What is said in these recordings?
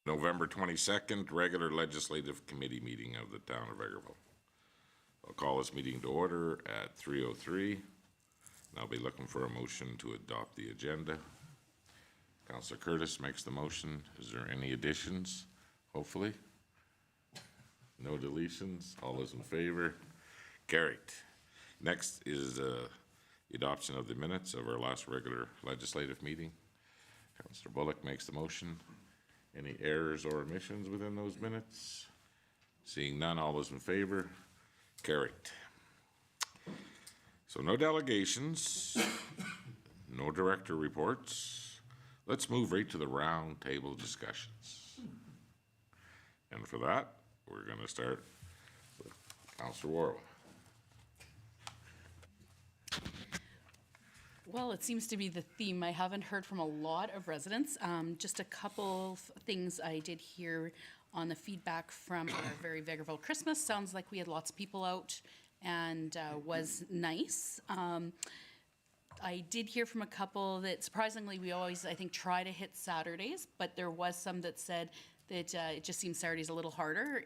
November 22nd, regular legislative committee meeting of the town of Vegreville. I'll call this meeting to order at 3:03. And I'll be looking for a motion to adopt the agenda. Councillor Curtis makes the motion. Is there any additions? Hopefully. No deletions. All those in favor? Carried. Next is the adoption of the minutes of our last regular legislative meeting. Councillor Bullock makes the motion. Any errors or omissions within those minutes? Seeing none, all those in favor? Carried. So no delegations, no director reports. Let's move right to the round table discussions. And for that, we're going to start with Councillor Worrell. Well, it seems to be the theme. I haven't heard from a lot of residents. Just a couple of things I did hear on the feedback from our very Vegreville Christmas. Sounds like we had lots of people out and was nice. I did hear from a couple that surprisingly we always, I think, try to hit Saturdays, but there was some that said that it just seems Saturday's a little harder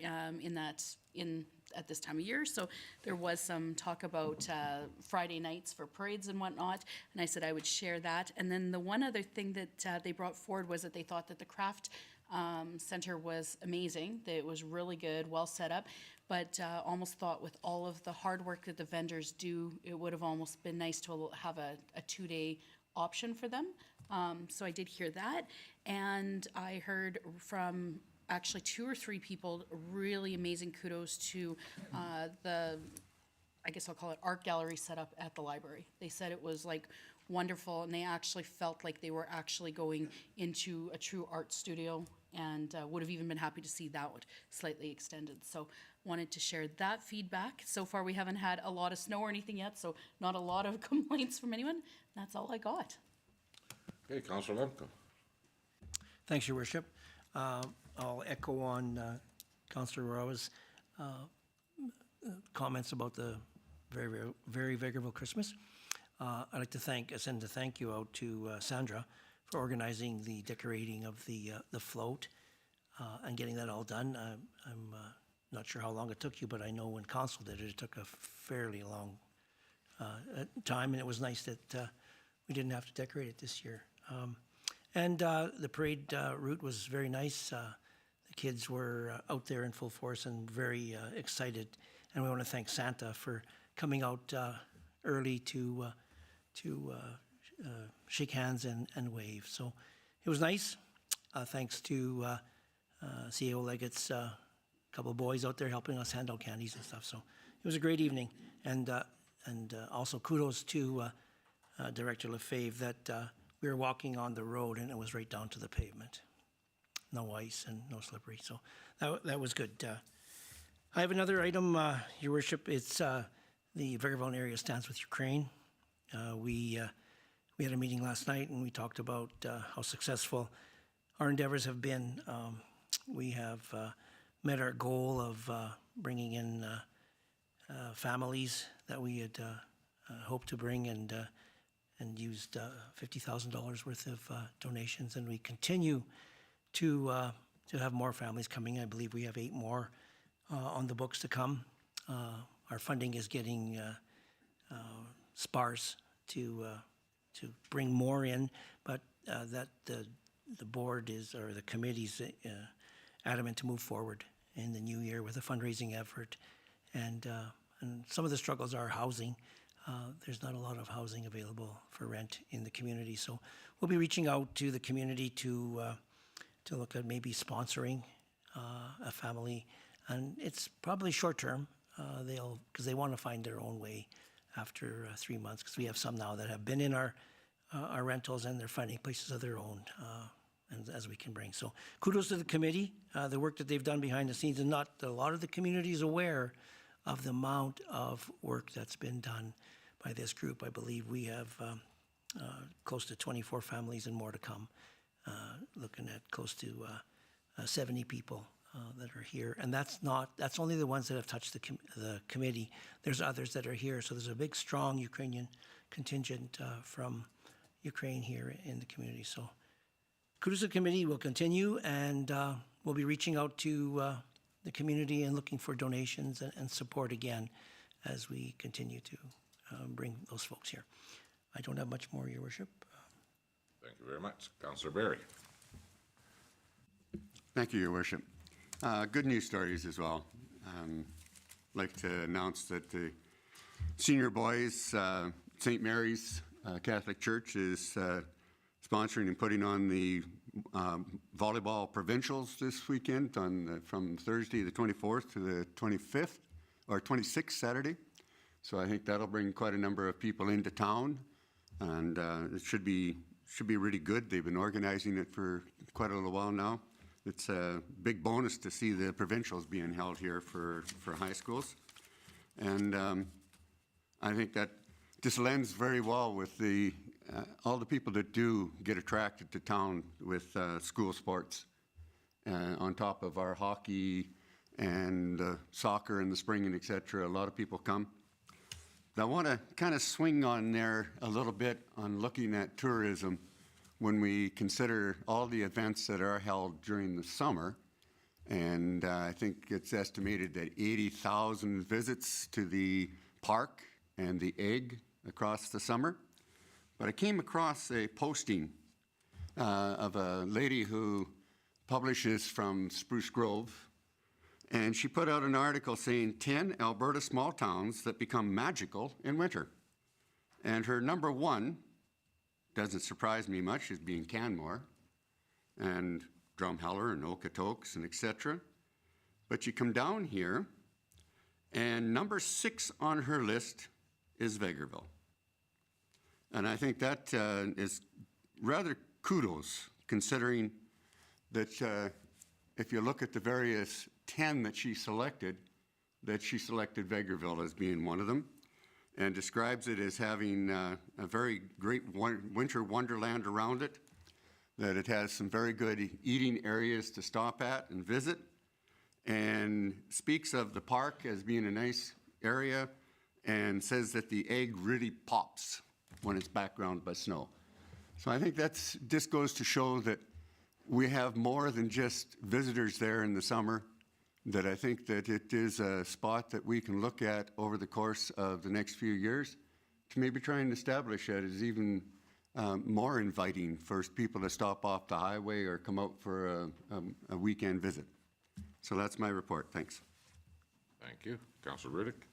at this time of year. So there was some talk about Friday nights for parades and whatnot, and I said I would share that. And then the one other thing that they brought forward was that they thought that the craft center was amazing, that it was really good, well set up, but almost thought with all of the hard work that the vendors do, it would have almost been nice to have a 2-day option for them. So I did hear that, and I heard from actually 2 or 3 people really amazing kudos to I guess I'll call it art gallery set up at the library. They said it was like wonderful, and they actually felt like they were actually going into a true art studio, and would have even been happy to see that slightly extended. So wanted to share that feedback. So far we haven't had a lot of snow or anything yet, so not a lot of complaints from anyone. That's all I got. Okay, Councillor Lemko. Thanks, Your Worship. I'll echo on Councillor Rora's comments about the very Vegreville Christmas. I'd like to send a thank you out to Sandra for organizing the decorating of the float and getting that all done. I'm not sure how long it took you, but I know when Council did it, it took a fairly long time, and it was nice that we didn't have to decorate it this year. And the parade route was very nice. The kids were out there in full force and very excited. And we want to thank Santa for coming out early to shake hands and wave. So it was nice. Thanks to CEO Leggett's couple of boys out there helping us hand out candies and stuff. So it was a great evening. And also kudos to Director Lefebvre that we were walking on the road and it was right down to the pavement. No ice and no slippery. So that was good. I have another item, Your Worship. It's the Vegreville area stands with Ukraine. We had a meeting last night and we talked about how successful our endeavors have been. We have met our goal of bringing in families that we had hoped to bring and used $50,000 worth of donations, and we continue to have more families coming. I believe we have 8 more on the books to come. Our funding is getting sparse to bring more in, but that the board is, or the committee's adamant to move forward in the new year with a fundraising effort. And some of the struggles are housing. There's not a lot of housing available for rent in the community, so we'll be reaching out to the community to look at maybe sponsoring a family, and it's probably short term. Because they want to find their own way after 3 months. Because we have some now that have been in our rentals and they're finding places of their own, and as we can bring. So kudos to the committee, the work that they've done behind the scenes, and not a lot of the community is aware of the amount of work that's been done by this group. I believe we have close to 24 families and more to come, looking at close to 70 people that are here. And that's only the ones that have touched the committee. There's others that are here. So there's a big, strong Ukrainian contingent from Ukraine here in the community. So kudos to the committee will continue, and we'll be reaching out to the community and looking for donations and support again as we continue to bring those folks here. I don't have much more, Your Worship. Thank you very much. Councillor Barry. Thank you, Your Worship. Good news stories as well. I'd like to announce that the senior boys, St. Mary's Catholic Church is sponsoring and putting on the volleyball provincials this weekend from Thursday the 24th to the 25th, or 26th Saturday. So I think that'll bring quite a number of people into town, and it should be really good. They've been organizing it for quite a little while now. It's a big bonus to see the provincials being held here for high schools. And I think that this lends very well with all the people that do get attracted to town with school sports. On top of our hockey and soccer in the spring and et cetera, a lot of people come. I want to kind of swing on there a little bit on looking at tourism when we consider all the events that are held during the summer. And I think it's estimated that 80,000 visits to the park and the egg across the summer. But I came across a posting of a lady who publishes from Spruce Grove, and she put out an article saying 10 Alberta small towns that become magical in winter. And her number one, doesn't surprise me much, is being Canmore and Drumheller and Okotoks and etc. But you come down here, and number 6 on her list is Vegreville. And I think that is rather kudos, considering that if you look at the various 10 that she selected Vegreville as being one of them, and describes it as having a very great winter wonderland around it, that it has some very good eating areas to stop at and visit, and speaks of the park as being a nice area, and says that the egg really pops when it's backgrounded by snow. So I think this goes to show that we have more than just visitors there in the summer, that I think that it is a spot that we can look at over the course of the next few years to maybe try and establish it as even more inviting for people to stop off the highway or come out for a weekend visit. So that's my report. Thanks. Thank you. Councillor Riddick.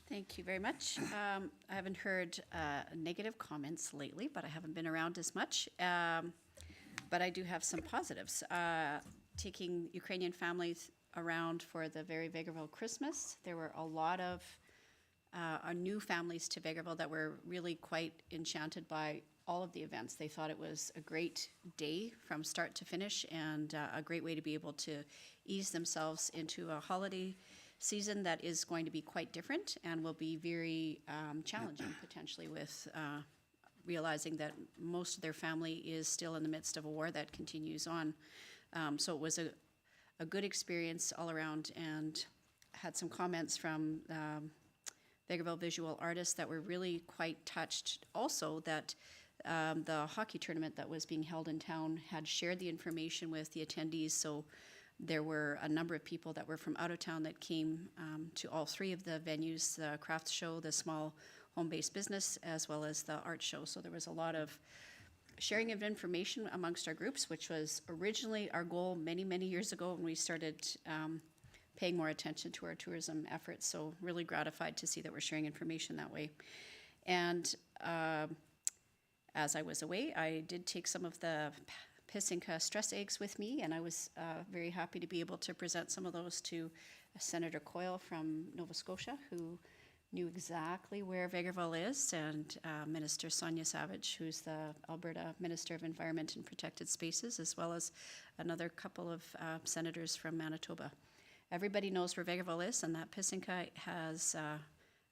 Thank you very much. I haven't heard negative comments lately, but I haven't been around as much. But I do have some positives. Taking Ukrainian families around for the very Vegreville Christmas, there were a lot of new families to Vegreville that were really quite enchanted by all of the events. They thought it was a great day from start to finish, and a great way to be able to ease themselves into a holiday season that is going to be quite different and will be very challenging potentially, with realizing that most of their family is still in the midst of a war that continues on. So it was a good experience all around, and had some comments from Vegreville visual artists that were really quite touched also that the hockey tournament that was being held in town had shared the information with the attendees. So there were a number of people that were from out of town that came to all 3 of the venues, the craft show, the small home-based business, as well as the art show. So there was a lot of sharing of information amongst our groups, which was originally our goal many, many years ago when we started paying more attention to our tourism efforts. So really gratified to see that we're sharing information that way. And as I was away, I did take some of the Pisinka stress eggs with me, and I was very happy to be able to present some of those to Senator Coyle from Nova Scotia, who knew exactly where Vegreville is, and Minister Sonia Savage, who's the Alberta Minister of Environment and Protected Spaces, as well as another couple of senators from Manitoba. Everybody knows where Vegreville is, and that Pisinka has a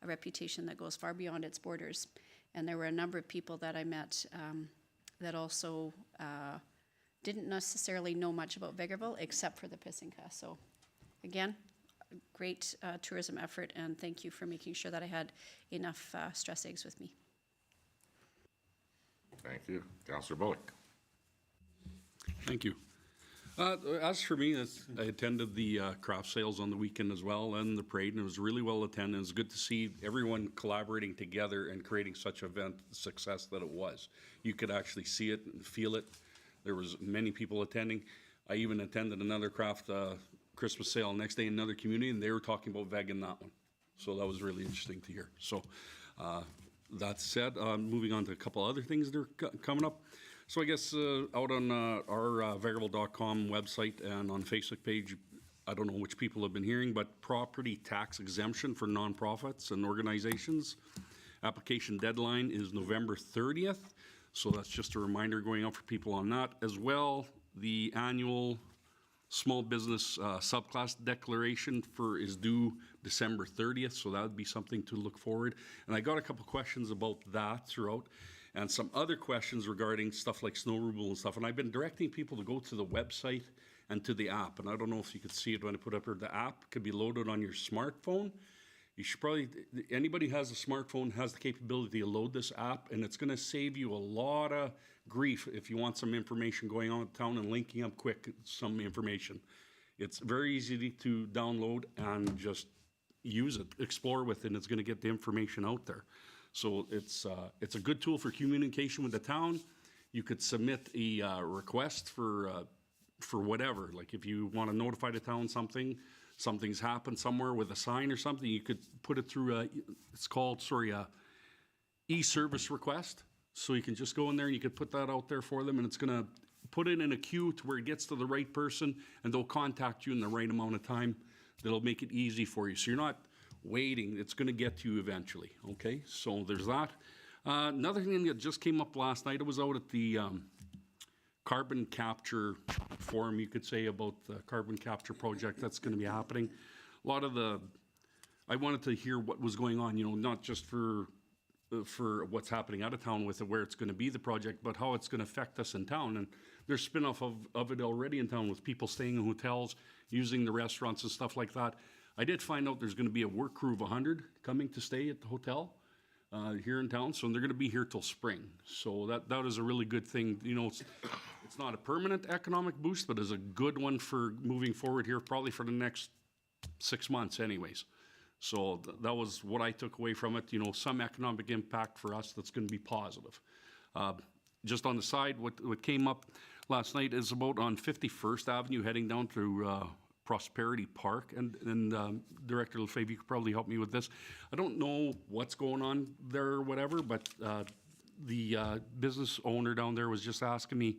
reputation that goes far beyond its borders. And there were a number of people that I met that also didn't necessarily know much about Vegreville except for the Pisinka. So again, great tourism effort, and thank you for making sure that I had enough stress eggs with me. Thank you. Councillor Bullock. Thank you. As for me, I attended the craft sales on the weekend as well and the parade, and it was really well attended. It was good to see everyone collaborating together and creating such event success that it was. You could actually see it and feel it. There was many people attending. I even attended another craft Christmas sale next day in another community, and they were talking about Veg in that one. So that was really interesting to hear. So that said, moving on to a couple other things that are coming up. So I guess out on our Vegreville.com website and on Facebook page, I don't know which people have been hearing, but property tax exemption for nonprofits and organizations. Application deadline is November 30th. So that's just a reminder going out for people on that. As well, the annual small business subclass declaration is due December 30th. So that would be something to look forward. And I got a couple questions about that throughout, and some other questions regarding stuff like snow removal and stuff. And I've been directing people to go to the website and to the app. And I don't know if you could see it when I put up here. The app could be loaded on your smartphone. You should probably, anybody who has a smartphone has the capability to load this app, and it's going to save you a lot of grief if you want some information going on in town and linking up quick some information. It's very easy to download and just use it, explore with it, and it's going to get the information out there. So it's a good tool for communication with the town. You could submit a request for whatever. Like if you want to notify the town something's happened somewhere with a sign or something, you could put it through it's called, e-service request. So you can just go in there and you could put that out there for them, and it's going to put it in a queue to where it gets to the right person, and they'll contact you in the right amount of time. That'll make it easy for you. So you're not waiting. It's going to get to you eventually. Okay, so there's that. Another thing that just came up last night, I was out at the carbon capture forum, you could say, about the carbon capture project that's going to be happening. I wanted to hear what was going on, not just for what's happening out of town with it, where it's going to be the project, but how it's going to affect us in town. And there's spin-off of it already in town with people staying in hotels, using the restaurants and stuff like that. I did find out there's going to be a work crew of 100 coming to stay at the hotel here in town, so they're going to be here till spring. So that is a really good thing. It's not a permanent economic boost, but is a good one for moving forward here, probably for the next 6 months anyways. So that was what I took away from it, some economic impact for us that's going to be positive. Just on the side, what came up last night is about on 51st Avenue heading down through Prosperity Park, and Director Lefebvre, you could probably help me with this. I don't know what's going on there or whatever, but the business owner down there was just asking me,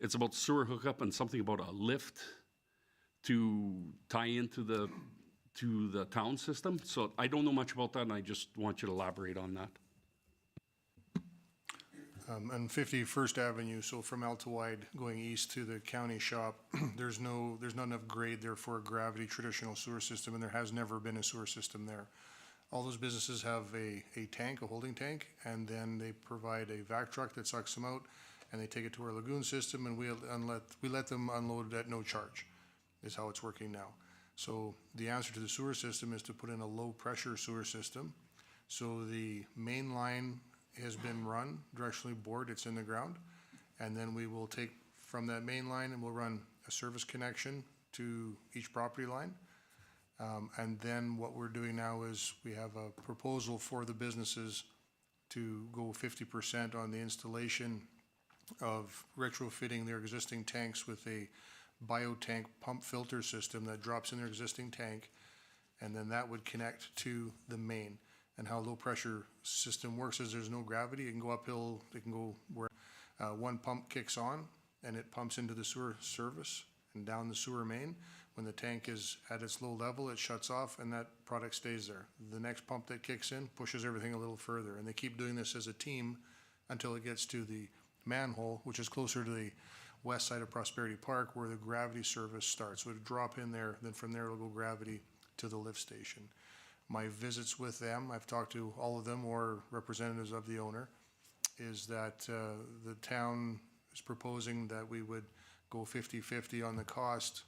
it's about sewer hookup and something about a lift to tie into the town system. So I don't know much about that, and I just want you to elaborate on that. On 51st Avenue, so from Altawide going east to the county shop, there's not enough grade there for a gravity traditional sewer system, and there has never been a sewer system there. All those businesses have a tank, a holding tank, and then they provide a vac truck that sucks them out, and they take it to our lagoon system, and we let them unload it at no charge, is how it's working now. So the answer to the sewer system is to put in a low pressure sewer system. So the main line has been run, directionally bored, it's in the ground. And then we will take from that main line and we'll run a service connection to each property line. And then what we're doing now is we have a proposal for the businesses to go 50% on the installation of retrofitting their existing tanks with a biotank pump filter system that drops in their existing tank, and then that would connect to the main. And how low pressure system works is there's no gravity. It can go uphill, it can go where one pump kicks on and it pumps into the sewer service and down the sewer main. When the tank is at its low level, it shuts off and that product stays there. The next pump that kicks in pushes everything a little further, and they keep doing this as a team until it gets to the manhole, which is closer to the west side of Prosperity Park, where the gravity service starts. So it'll drop in there, then from there it'll go gravity to the lift station. My visits with them, I've talked to all of them or representatives of the owner, is that the town is proposing that we would go 50-50 on the cost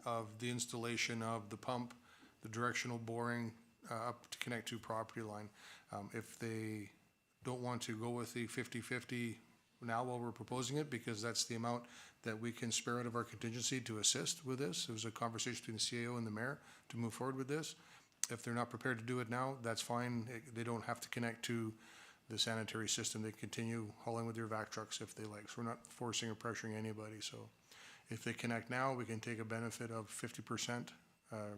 of the installation of the pump, the directional boring up to connect to property line. If they don't want to go with the 50-50 now while we're proposing it, because that's the amount that we can spare out of our contingency to assist with this. It was a conversation between the CAO and the mayor to move forward with this. If they're not prepared to do it now, that's fine. They don't have to connect to the sanitary system. They continue hauling with their vac trucks if they like. So we're not forcing or pressuring anybody. So if they connect now, we can take a benefit of 50%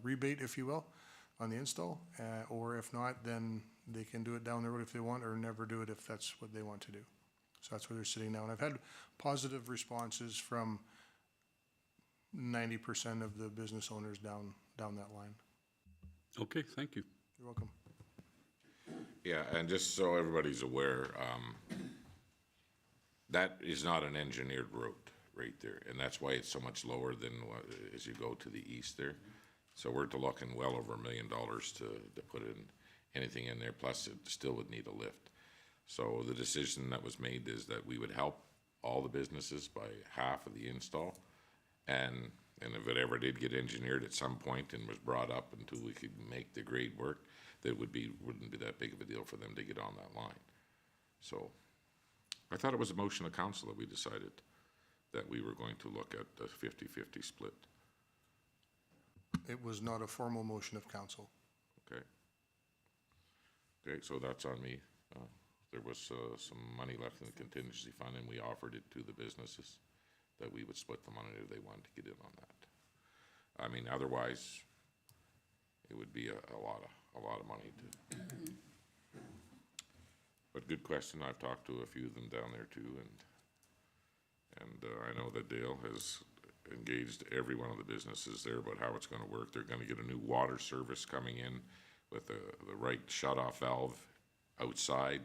rebate, if you will, on the install. Or if not, then they can do it down the road if they want, or never do it if that's what they want to do. So that's where they're sitting now. And I've had positive responses from 90% of the business owners down that line. Okay, thank you. You're welcome. Yeah, and just so everybody's aware, that is not an engineered road right there, and that's why it's so much lower than as you go to the east there. So we're looking well over $1 million to put in anything in there, plus it still would need a lift. So the decision that was made is that we would help all the businesses by half of the install, and if it ever did get engineered at some point and was brought up until we could make the grade work, that wouldn't be that big of a deal for them to get on that line. So I thought it was a motion of council that we decided that we were going to look at the 50-50 split. It was not a formal motion of council. Okay. Okay, so that's on me. There was some money left in the contingency fund, and we offered it to the businesses that we would split the money if they wanted to get in on that. I mean, otherwise, it would be a lot of money to. But good question. I've talked to a few of them down there too, and I know that Dale has engaged every one of the businesses there about how it's going to work. They're going to get a new water service coming in with the right shut-off valve outside,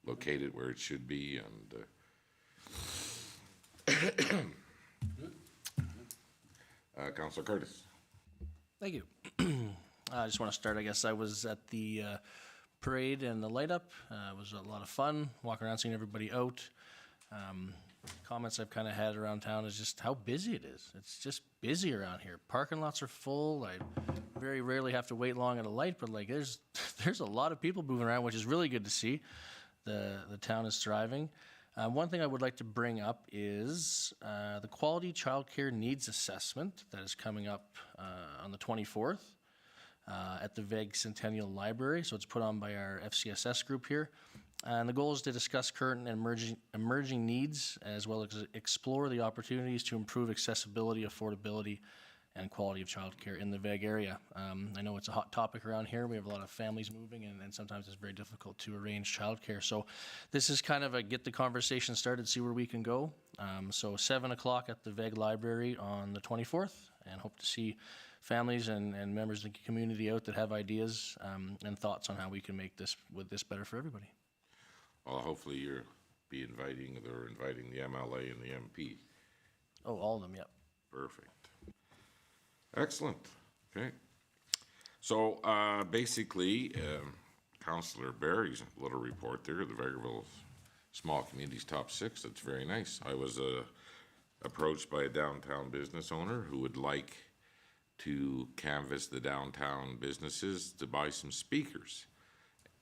located where it should be, and Councilor Curtis. Thank you. I just want to start, I guess I was at the parade and the light up. It was a lot of fun, walking around seeing everybody out. Comments I've kind of had around town is just how busy it is. It's just busy around here. Parking lots are full. I very rarely have to wait long at a light, but like there's a lot of people moving around, which is really good to see. The town is thriving. One thing I would like to bring up is the Quality Childcare Needs Assessment that is coming up on the 24th at the VEG Centennial Library. So it's put on by our FCSS group here. And the goal is to discuss current and emerging needs, as well as explore the opportunities to improve accessibility, affordability, and quality of childcare in the VEG area. I know it's a hot topic around here. We have a lot of families moving, and sometimes it's very difficult to arrange childcare. So this is kind of a get the conversation started, see where we can go. So 7 o'clock at the VEG Library on the 24th, and hope to see families and members of the community out that have ideas and thoughts on how we can make this better for everybody. Well, hopefully you'll be inviting the MLA and the MP. Oh, all of them, yep. Perfect. Excellent. Okay. So basically, Councillor Barry's little report there, the Vegreville Small Communities Top 6, that's very nice. I was approached by a downtown business owner who would like to canvass the downtown businesses to buy some speakers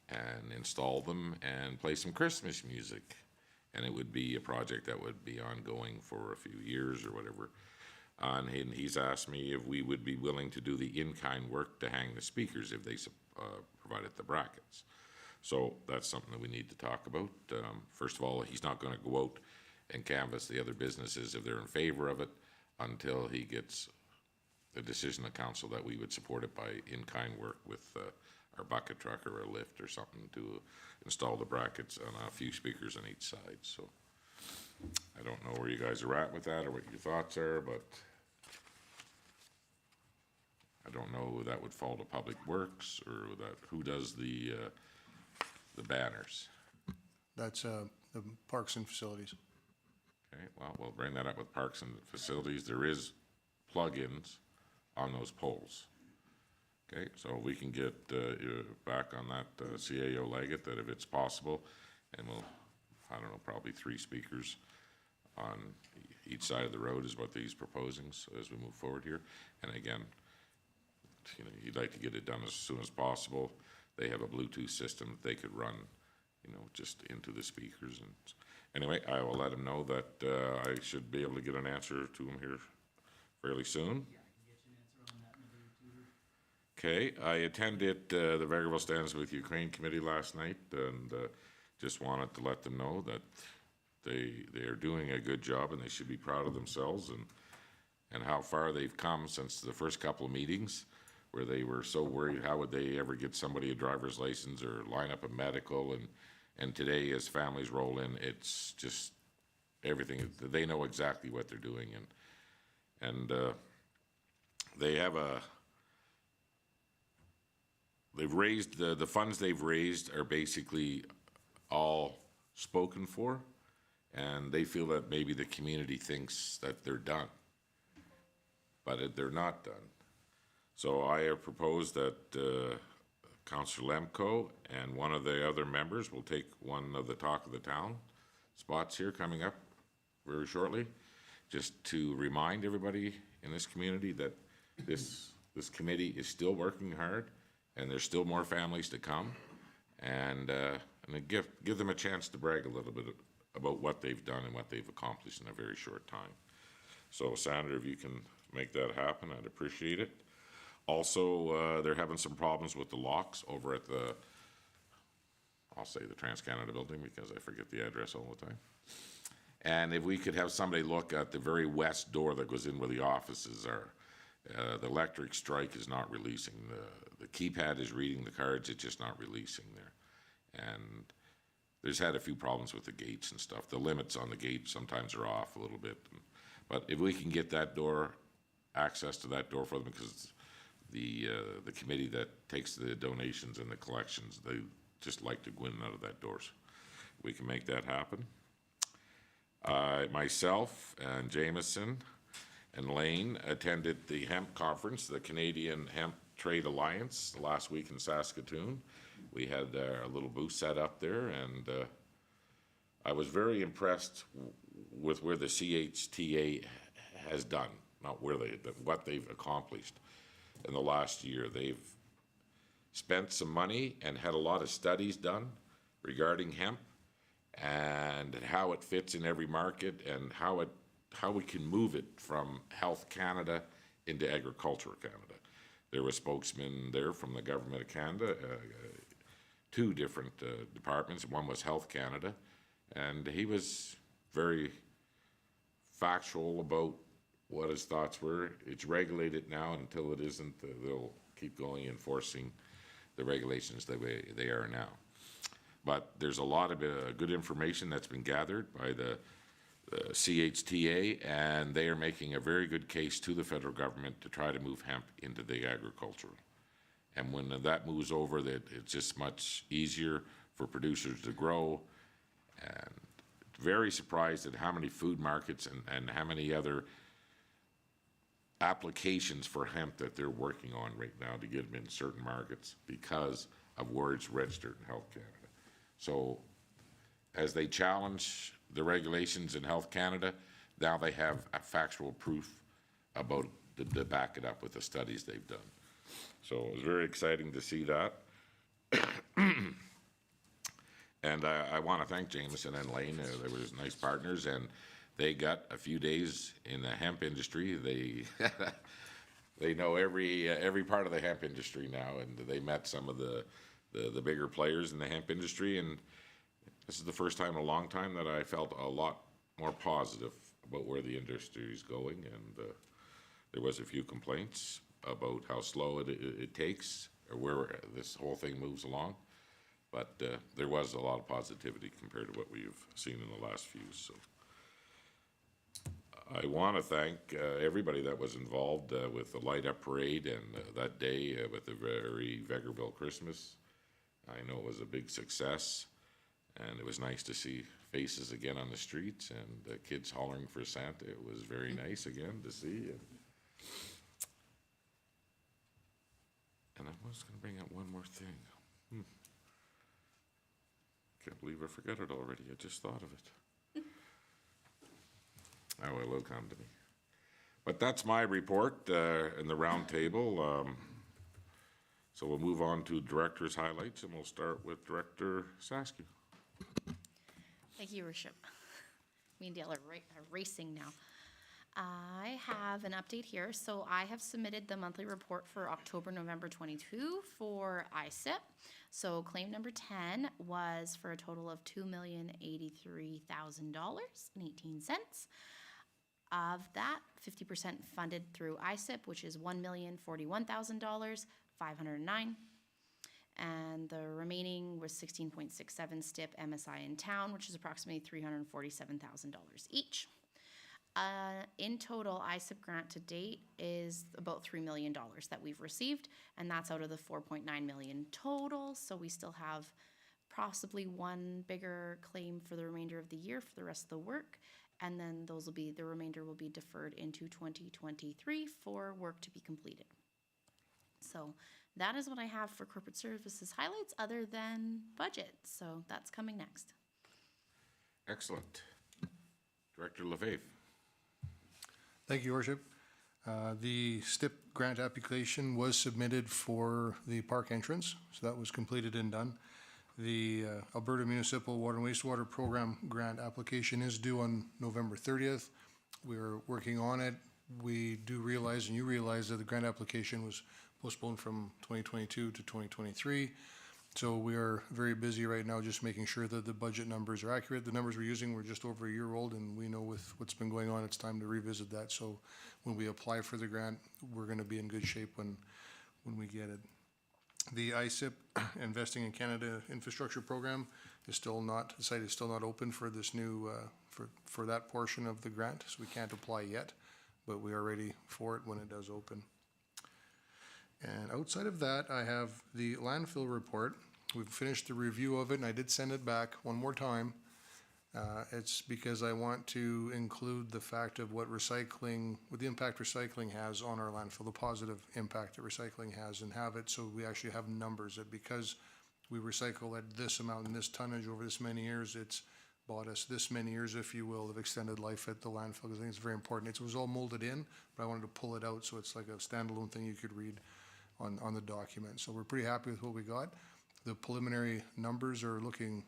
and install them and play some Christmas music. And it would be a project that would be ongoing for a few years or whatever. And he's asked me if we would be willing to do the in-kind work to hang the speakers if they provided the brackets. So that's something that we need to talk about. First of all, he's not going to go out and canvass the other businesses if they're in favor of it until he gets a decision of council that we would support it by in-kind work with our bucket truck or a lift or something to install the brackets and a few speakers on each side. So I don't know where you guys are at with that or what your thoughts are, but I don't know who that would fall to Public Works or who does the banners. That's the Parks and Facilities. Okay, well, we'll bring that up with Parks and Facilities. There is plug-ins on those poles. Okay, so we can get back on that CAO Leggett that if it's possible, and we'll, I don't know, probably 3 speakers on each side of the road is what he's proposing so as we move forward here. And again, you know, he'd like to get it done as soon as possible. They have a Bluetooth system that they could run, you know, just into the speakers. anyway, I will let him know that I should be able to get an answer to him here fairly soon. Okay, I attended the Vegreville Stands with Ukraine Committee last night, and just wanted to let them know that they are doing a good job, and they should be proud of themselves, and how far they've come since the first couple of meetings, where they were so worried how would they ever get somebody a driver's license or line up a medical, and today as families roll in, it's just everything. They know exactly what they're doing, and they have they've raised, the funds they've raised are basically all spoken for, and they feel that maybe the community thinks that they're done, but they're not done. So I have proposed that Councillor Lemko and one of the other members will take one of the talk of the town spots here coming up very shortly, just to remind everybody in this community that this committee is still working hard, and there's still more families to come, and give them a chance to brag a little bit about what they've done and what they've accomplished in a very short time. So Sandra, if you can make that happen, I'd appreciate it. Also, they're having some problems with the locks over at the, I'll say the TransCanada building because I forget the address all the time. And if we could have somebody look at the very west door that goes in where the offices are. The electric strike is not releasing. The keypad is reading the cards, it's just not releasing there. And there's had a few problems with the gates and stuff. The limits on the gate sometimes are off a little bit. But if we can get that door, access to that door for them, because the committee that takes the donations and the collections, they just like to go in and out of that doors. We can make that happen. Myself and Jameson and Lane attended the hemp conference, the Canadian Hemp Trade Alliance, last week in Saskatoon. We had a little booth set up there, and I was very impressed with where the CHTA has done, not where what they've accomplished in the last year. They've spent some money and had a lot of studies done regarding hemp and how it fits in every market and how we can move it from Health Canada into Agriculture Canada. There were spokesmen there from the Government of Canada, two different departments. One was Health Canada, and he was very factual about what his thoughts were. It's regulated now, and until it isn't, they'll keep going enforcing the regulations the way they are now. But there's a lot of good information that's been gathered by the CHTA, and they are making a very good case to the federal government to try to move hemp into the agriculture. And when that moves over, that it's just much easier for producers to grow. And very surprised at how many food markets and how many other applications for hemp that they're working on right now to get them in certain markets because of where it's registered in Health Canada. So as they challenge the regulations in Health Canada, now they have a factual proof about to back it up with the studies they've done. So it was very exciting to see that. And I want to thank Jameson and Lane. They were nice partners, and they got a few days in the hemp industry. They they know every part of the hemp industry now, and they met some of the bigger players in the hemp industry. And this is the first time in a long time that I felt a lot more positive about where the industry is going. And there was a few complaints about how slow it takes, or where this whole thing moves along. But there was a lot of positivity compared to what we've seen in the last few. So I want to thank everybody that was involved with the light up parade and that day with the very Vegreville Christmas. I know it was a big success, and it was nice to see faces again on the streets and kids hollering for Santa. It was very nice again to see. And I was going to bring up one more thing. Can't believe I forgot it already. I just thought of it. Oh, it will come to me. But that's my report in the round table. So we'll move on to director's highlights, and we'll start with Director Saskew. Thank you, Your Worship. Me and Dale are racing now. I have an update here. So I have submitted the monthly report for October, November 22 for ISIP. So claim number 10 was for a total of $2,083,000.18. Of that, 50% funded through ISIP, which is $1,041,509. And the remaining was 16.67 STIP MSI in town, which is approximately $347,000 each. In total, ISIP grant to date is about $3 million that we've received, and that's out of the 4.9 million total. So we still have possibly one bigger claim for the remainder of the year for the rest of the work, and then the remainder will be deferred into 2023 for work to be completed. So that is what I have for corporate services highlights, other than budget. So that's coming next. Excellent. Director Lefebvre. Thank you, Your Worship. The STIP grant application was submitted for the park entrance, so that was completed and done. The Alberta Municipal Water and Wastewater Program grant application is due on November 30th. We're working on it. We do realize, and you realize, that the grant application was postponed from 2022 to 2023. So we are very busy right now just making sure that the budget numbers are accurate. The numbers we're using were just over a year old, and we know with what's been going on, it's time to revisit that. So when we apply for the grant, we're going to be in good shape when we get it. The ISIP, Investing in Canada Infrastructure Program, is still not, the site is still not open for this new, for that portion of the grant, so we can't apply yet, but we are ready for it when it does open. And outside of that, I have the landfill report. We've finished the review of it, and I did send it back one more time. It's because I want to include the fact of what the impact recycling has on our landfill, the positive impact that recycling has, and have it so we actually have numbers that because we recycle at this amount and this tonnage over this many years, it's bought us this many years, if you will, of extended life at the landfill, because I think it's very important. It was all molded in, but I wanted to pull it out so it's like a standalone thing you could read on the document. So we're pretty happy with what we got. The preliminary numbers are looking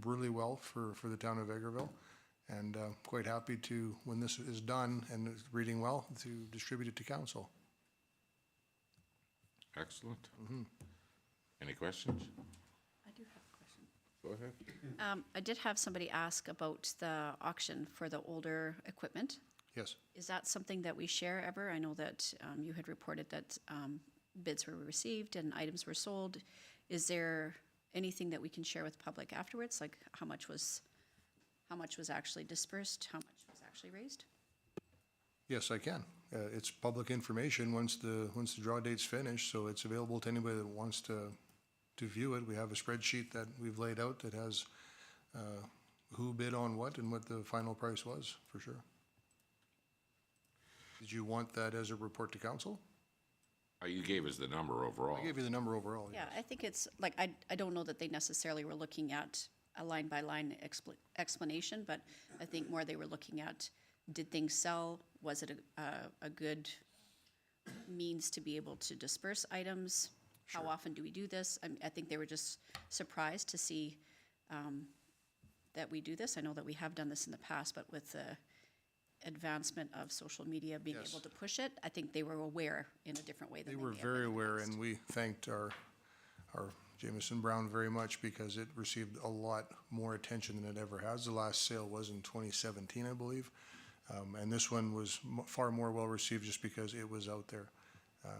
really well for the town of Vegreville, and quite happy to, when this is done and it's reading well, to distribute it to council. Excellent. Any questions? I do have a question. Go ahead. I did have somebody ask about the auction for the older equipment. Yes. Is that something that we share ever? I know that you had reported that bids were received and items were sold. Is there anything that we can share with the public afterwards, like how much was actually dispersed, how much was actually raised? Yes, I can. It's public information once the draw date's finished, so it's available to anybody that wants to view it. We have a spreadsheet that we've laid out that has who bid on what and what the final price was, for sure. Did you want that as a report to council? You gave us the number overall. I gave you the number overall, Yeah, yes. I think it's, like, I don't know that they necessarily were looking at a line-by-line explanation, but I think more they were looking at, did things sell? Was it a good means to be able to disperse items? How often do we do this? I think they were just surprised to see that we do this. I know that we have done this in the past, but with the advancement of social media being Yes. able to push it, I think they were aware in a different way than They were may have been very in the aware, past. and we thanked our Jameson Brown very much because it received a lot more attention than it ever has. The last sale was in 2017, I believe. And this one was far more well-received just because it was out there.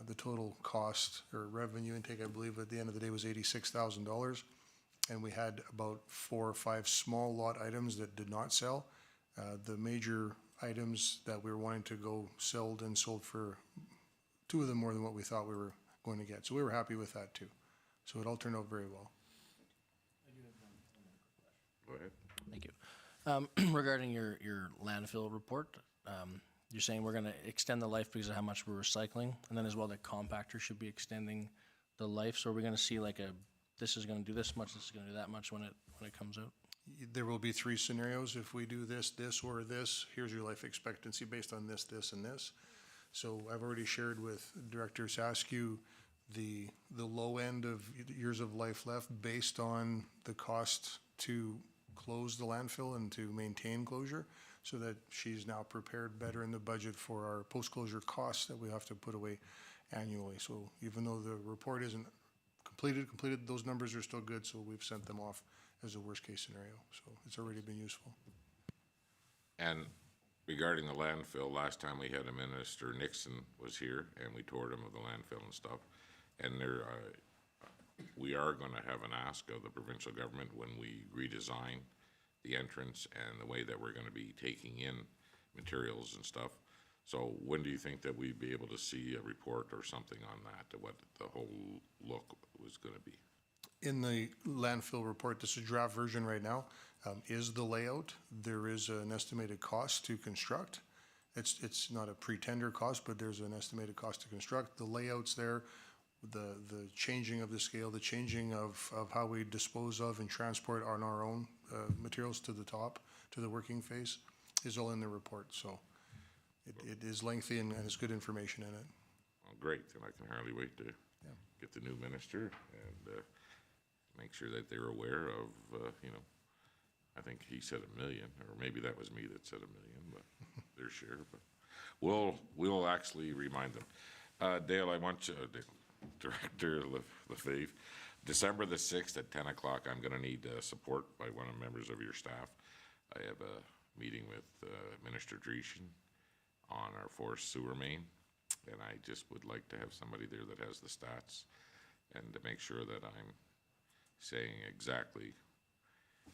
The total cost or revenue intake, I believe, at the end of the day was $86,000. And we had about 4 or 5 small lot items that did not sell. The major items that we were wanting to go sold and sold for 2 of them more than what we thought we were going to get. So we were happy with that too. So it all turned out very well. Go ahead. Thank you. Regarding your landfill report, you're saying we're gonna extend the life because of how much we're recycling, and then as well the compactor should be extending the life, so are we gonna see like this is gonna do this much, this is gonna do that much when it comes out? There will be 3 scenarios. If we do this, this, or this, here's your life expectancy based on this, this, and this. So I've already shared with Director Saskew the low end of years of life left based on the cost to close the landfill and to maintain closure. so that she's now prepared better in the budget for our post-closure costs that we have to put away annually. So even though the report isn't completed, those numbers are still good, so we've sent them off as a worst-case scenario. So it's already been useful. And regarding the landfill, last time we had a minister, Nixon, was here, and we toured him of the landfill and stuff. And there, we are gonna have an ask of the provincial government when we redesign the entrance and the way that we're gonna be taking in materials and stuff. So when do you think that we'd be able to see a report or something on that, what the whole look was gonna be? In the landfill report, this is a draft version right now, is the layout. There is an estimated cost to construct. It's not a pre-tender cost, but there's an estimated cost to construct. The layout's there, the changing of the scale, the changing of how we dispose of and transport on our own materials to the top, to the working phase, is all in the report. So it is lengthy and it's good information in it. Well, great, then I can hardly wait to get the new minister and make sure that they're aware of, you know, I think he said 1 million, or maybe that was me that said 1 million, but their share, but we'll actually remind them. Dale, I want you, Director Lefebvre, December the 6th at 10 o'clock, I'm gonna need support by one of the members of your staff. I have a meeting with Minister Dreeshen on our forced sewer main, and I just would like to have somebody there that has the stats and to make sure that I'm saying exactly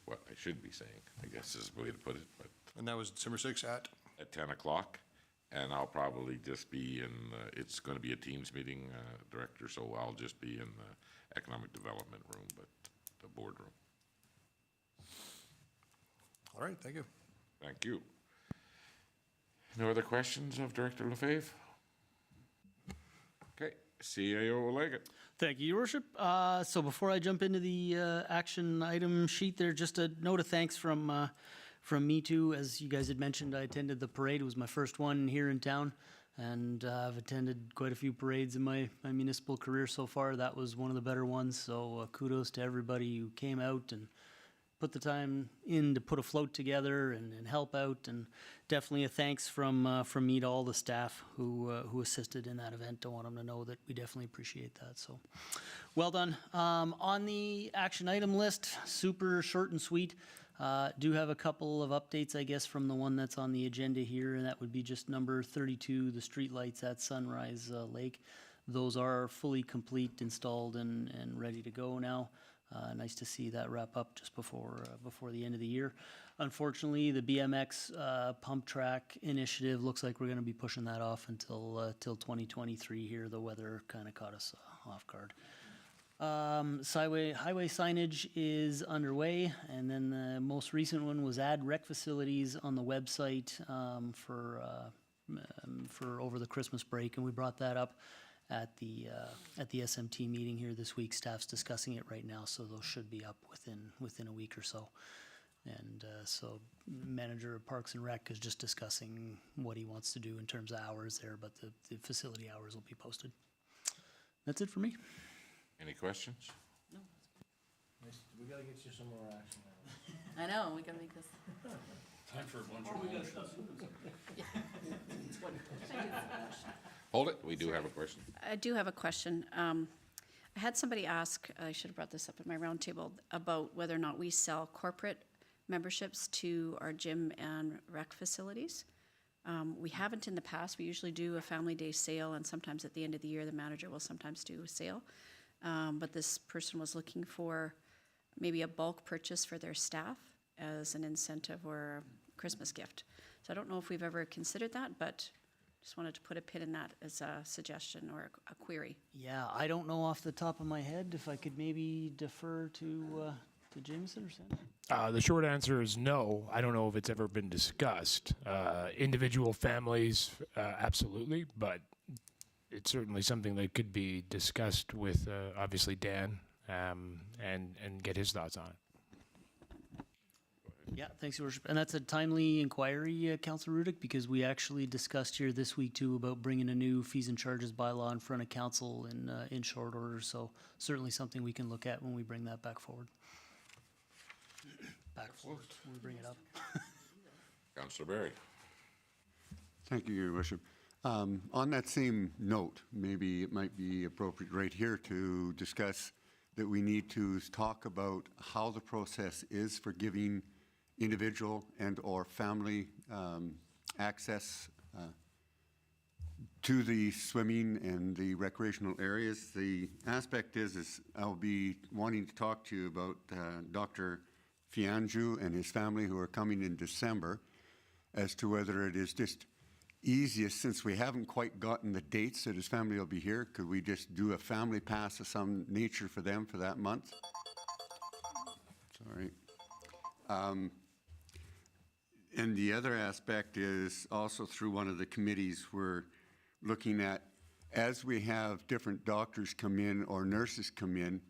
what I should be saying, I guess is the way to put it, but And that was December 6th at 10 o'clock, and I'll probably just be in, it's gonna be a Teams meeting, Director, so I'll just be in the Economic Development room, but the boardroom. All right, thank you. Thank you. No other questions of Director Lefebvre? Okay, CAO Leggett. Thank you, Your Worship. So before I jump into the action item sheet there, just a note of thanks from me too. As you guys had mentioned, I attended the parade. It was my first one here in town, and I've attended quite a few parades in my municipal career so far. That was one of the better ones, so kudos to everybody who came out and put the time in to put a float together and help out, and definitely a thanks from me to all the staff who assisted in that event. I want them to know that we definitely appreciate that. So, well done. On the action item list, super short and sweet. Do have a couple of updates, I guess, from the one that's on the agenda here, and that would be just number 32, the streetlights at Sunrise Lake. Those are fully complete, installed, and ready to go now. Nice to see that wrap up just before the end of the year. Unfortunately, the BMX pump track initiative looks like we're going to be pushing that off until 2023 here. The weather kind of caught us off guard. Highway signage is underway, and then the most recent one was add rec facilities on the website for over the Christmas break, and we brought that up at the SMT meeting here this week. Staff's discussing it right now, so those should be up within a week or so. And so manager of Parks and Rec is just discussing what he wants to do in terms of hours there, but the facility hours will be posted. That's it for me. Any questions? We gotta get you some more action. I know, we gotta make this. Time for a bunch of Hold it, we do have a question. I do have a question. I had somebody ask, I should have brought this up at my roundtable, about whether or not we sell corporate memberships to our gym and rec facilities. We haven't in the past. We usually do a family day sale, and sometimes at the end of the year, the manager will sometimes do a sale. But this person was looking for maybe a bulk purchase for their staff as an incentive or a Christmas gift. So I don't know if we've ever considered that, but just wanted to put a pin in that as a suggestion or a query. Yeah, I don't know off the top of my head. If I could maybe defer to Jameson or Sandra? The short answer is no. I don't know if it's ever been discussed. Individual families, absolutely, but it's certainly something that could be discussed with, obviously, Dan and get his thoughts on it. Yeah, thanks, Your Worship. And that's a timely inquiry, Councillor Rudick, because we actually discussed here this week too about bringing a new fees and charges bylaw in front of council in short order. So certainly something we can look at when we bring that back forward. Back forward when we bring it up. Councillor Barry. Thank you, Your Worship. On that same note, maybe it might be appropriate right here to discuss that we need to talk about how the process is for giving individual and/or family access to the swimming and the recreational areas. The aspect is I'll be wanting to talk to you about Dr. Fianju and his family who are coming in December as to whether it is just easiest, since we haven't quite gotten the dates that his family will be here, could we just do a family pass of some nature for them for that month? Sorry. And the other aspect is also through one of the committees we're looking at, as we have different doctors come in or nurses come in,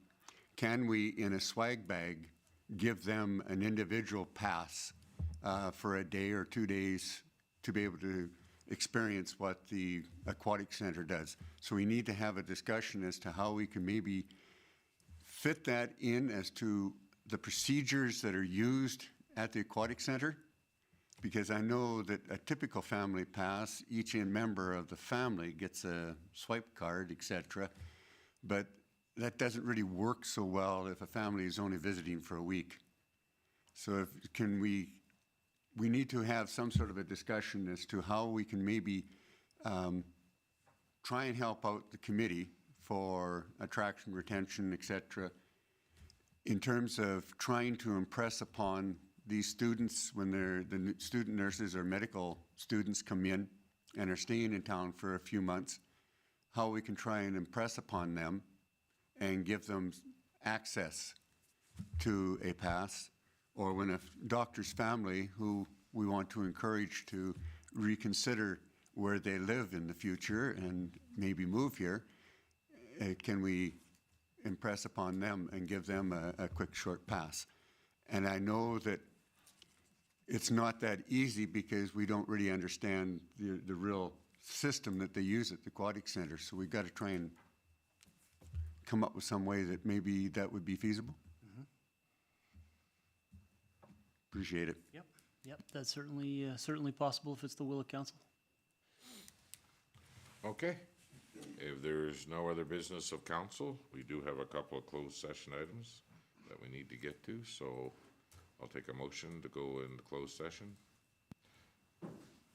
can we, in a swag bag, give them an individual pass for a day or 2 days to be able to experience what the aquatic center does? So we need to have a discussion as to how we can maybe fit that in as to the procedures that are used at the aquatic center, because I know that a typical family pass, each member of the family gets a swipe card, etc., but that doesn't really work so well if a family is only visiting for a week. So we need to have some sort of a discussion as to how we can maybe try and help out the committee for attraction, retention, etc., in terms of trying to impress upon these students when the student nurses or medical students come in and are staying in town for a few months, how we can try and impress upon them and give them access to a pass, or when a doctor's family who we want to encourage to reconsider where they live in the future and maybe move here, can we impress upon them and give them a quick short pass? And I know that it's not that easy because we don't really understand the real system that they use at the aquatic center. So we've got to try and come up with some way that maybe that would be feasible. Appreciate it. Yep, that's certainly possible if it's the will of council. Okay. If there's no other business of council, we do have a couple of closed session items that we need to get to, so I'll take a motion to go into closed session.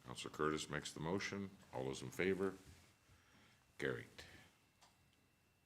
Councilor Curtis makes the motion. All those in favor? Carried.